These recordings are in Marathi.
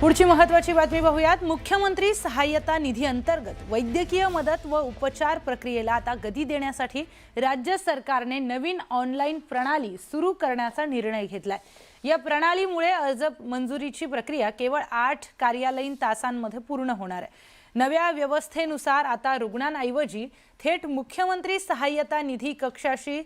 पुढची महत्त्वाची बातमी पाहूयात। मुख्यमंत्री सहाय्यता निधी अंतर्गत वैद्यकीय मदत व उपचार प्रक्रियेला आता गती देण्यासाठी राज्य सरकारने नवीन ऑनलाईन प्रणाली सुरू करण्याचा निर्णय घेतलाय। या प्रणालीमुळे अर्ज मंजुरीची प्रक्रिया केवळ 8 कार्यालयीन तासांमध्ये पूर्ण होणार आहे। नव्या व्यवस्थेनुसार आता रुग्णांऐवजी थेट मुख्यमंत्री सहाय्यता निधी कक्षाशी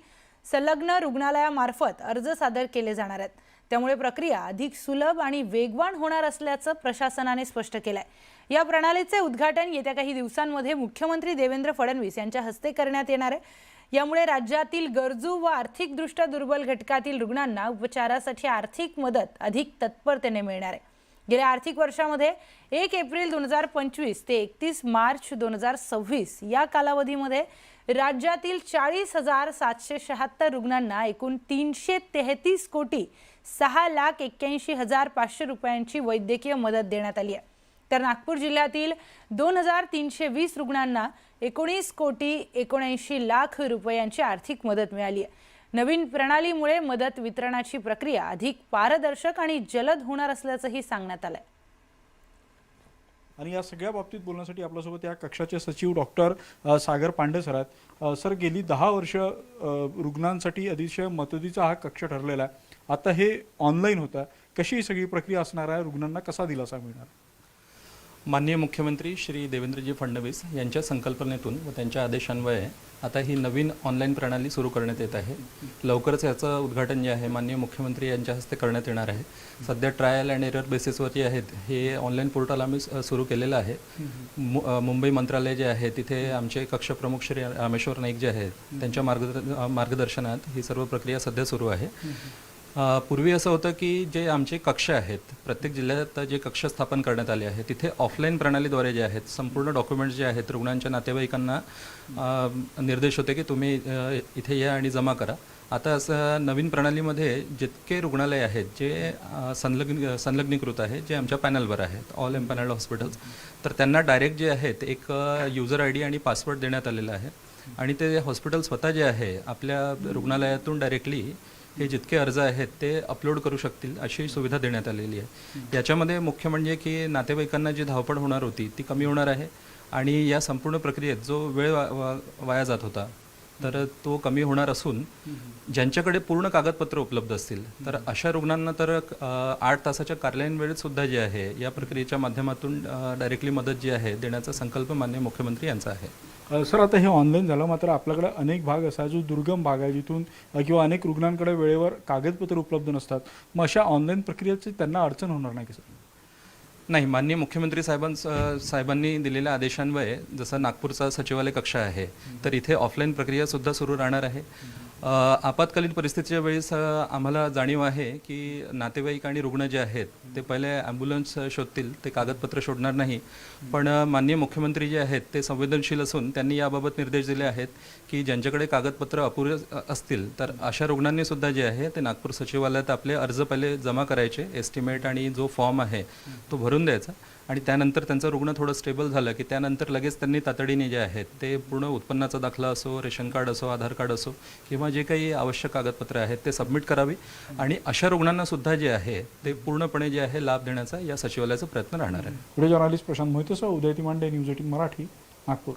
संलग्न रुग्णालयामार्फत अर्ज सादर केले जाणार आहेत। त्यामुळे प्रक्रिया अधिक सुलभ आणि वेगवान होणार असल्याचं प्रशासनाने स्पष्ट केलंय। या प्रणालीचे उद्घाटन येत्या काही दिवसांमध्ये मुख्यमंत्री देवेंद्र फडणवीस यांच्या हस्ते करण्यात येणार आहे। यामुळे राज्यातील गरजू व आर्थिकदृष्ट्या दुर्बल घटकातील रुग्णांना उपचारासाठी आर्थिक मदत अधिक तत्परतेने मिळणार आहे। गेल्या आर्थिक वर्षामध्ये 1 एप्रिल 2025 ते 31 मार्च 2026 या कालावधीमध्ये राज्यातील 40,776 रुग्णांना एकूण 333 कोटी 6,81,500 रुपयांची वैद्यकीय मदत देण्यात आली आहे। तर नागपूर जिल्ह्यातील 2,320 रुग्णांना 19 कोटी 79 लाख रुपयांची आर्थिक मदत मिळाली आहे। नवीन प्रणालीमुळे मदत वितरणाची प्रक्रिया अधिक पारदर्शक आणि जलद होणार असल्याचंही सांगण्यात आलंय। आणि या सगळ्या बाबतीत बोलण्यासाठी आपल्यासोबत या कक्षाचे सचिव डॉक्टर सागर पांडे सर आहेत। सर, गेली 10 वर्ष रुग्णांसाठी अतिशय मदतीचा हा कक्ष ठरलेला आहे। आता हे ऑनलाईन होतं, कशी सगळी प्रक्रिया असणार आहे, रुग्णांना कसा दिलासा मिळणार? माननीय मुख्यमंत्री श्री देवेंद्रजी फडणवीस यांच्या संकल्पनेतून व त्यांच्या आदेशान्वये आता ही नवीन ऑनलाईन प्रणाली सुरू करण्यात येत आहे। लवकरच याचं उद्घाटन जे आहे माननीय मुख्यमंत्री यांच्या हस्ते करण्यात येणार आहे। सध्या ट्रायल अँड एरर बेसिसवरती आहेत हे ऑनलाईन पोर्टल आम्ही सुरू केलेलं आहे। मुंबई मंत्रालय जे आहे तिथे आमचे कक्ष प्रमुख श्री रामेश्वर नाईक जे आहेत त्यांच्या मार्गदर्शनात ही सर्व प्रक्रिया सध्या सुरू आहे। पूर्वी असं होतं की जे आमचे कक्ष आहेत, प्रत्येक जिल्ह्यात जे कक्ष स्थापन करण्यात आले आहेत तिथे ऑफलाईन प्रणालीद्वारे जे आहेत संपूर्ण डॉक्युमेंट्स जे आहेत रुग्णांच्या नातेवाईकांना निर्देश होते की तुम्ही इथे या आणि जमा करा। आता असं नवीन प्रणालीमध्ये जितके रुग्णालय आहेत जे संलग्नीकृत आहेत, जे आमच्या पॅनलवर आहेत, ऑल एम्पॅनल्ड हॉस्पिटल्स, तर त्यांना डायरेक्ट जे आहेत एक युजर ID आणि पासवर्ड देण्यात आलेला आहे आणि ते हॉस्पिटल स्वतः जे आहे आपल्या रुग्णालयातून डायरेक्टली हे जितके अर्ज आहेत ते अपलोड करू शकतील अशी सुविधा देण्यात आलेली आहे। याच्यामध्ये मुख्य म्हणजे की नातेवाईकांना जी धावपळ होणार होती ती कमी होणार आहे आणि या संपूर्ण प्रक्रियेत जो वेळ वाया जात होता तर तो कमी होणार असून ज्यांच्याकडे पूर्ण कागदपत्र उपलब्ध असतील तर अशा रुग्णांना तर 8 तासाच्या कार्यालयीन वेळेत सुद्धा जे आहे या प्रक्रियेच्या माध्यमातून डायरेक्टली मदत जी आहे देण्याचा संकल्प माननीय मुख्यमंत्री यांचा आहे। सर, आता हे ऑनलाईन झालं, मात्र आपल्याकडे अनेक भाग असा जो दुर्गम भाग आहे जिथून किंवा अनेक रुग्णांकडे वेळेवर कागदपत्र उपलब्ध नसतात, मग अशा ऑनलाईन प्रक्रियेची त्यांना अडचण होणार नाही का सर? नाही, माननीय मुख्यमंत्री साहेबांनी दिलेल्या आदेशान्वये जसं नागपूरचा सचिवालय कक्ष आहे तर इथे ऑफलाईन प्रक्रिया सुद्धा सुरू राहणार आहे। आपत्कालीन परिस्थितीच्या वेळेस आम्हाला जाणीव आहे की नातेवाईक आणि रुग्ण जे आहेत ते पहिले ॲम्ब्युलन्स शोधतील, ते कागदपत्र शोधणार नाही। पण माननीय मुख्यमंत्री जे आहेत ते संवेदनशील असून त्यांनी याबाबत निर्देश दिले आहेत की ज्यांच्याकडे कागदपत्र अपुरे असतील तर अशा रुग्णांनी सुद्धा जे आहे ते नागपूर सचिवालयात आपले अर्ज पहिले जमा करायचे, एस्टिमेट आणि जो फॉर्म आहे तो भरून द्यायचा आणि त्यानंतर त्यांचं रुग्ण थोडं स्टेबल झालं की त्यानंतर लगेच त्यांनी तातडीने जे आहेत ते पूर्ण उत्पन्नाचा दाखला असो, रेशन कार्ड असो, आधार कार्ड असो किंवा जे काही आवश्यक कागदपत्र आहेत ते सबमिट करावी आणि अशा रुग्णांना सुद्धा जे आहे ते पूर्णपणे जे आहे लाभ देण्याचा या सचिवालयाचा प्रयत्न राहणार आहे। व्हिडिओ जर्नलिस्ट प्रशांत मोहितेसह उदय तिमांडे, न्यूज 18 मराठी, नागपूर।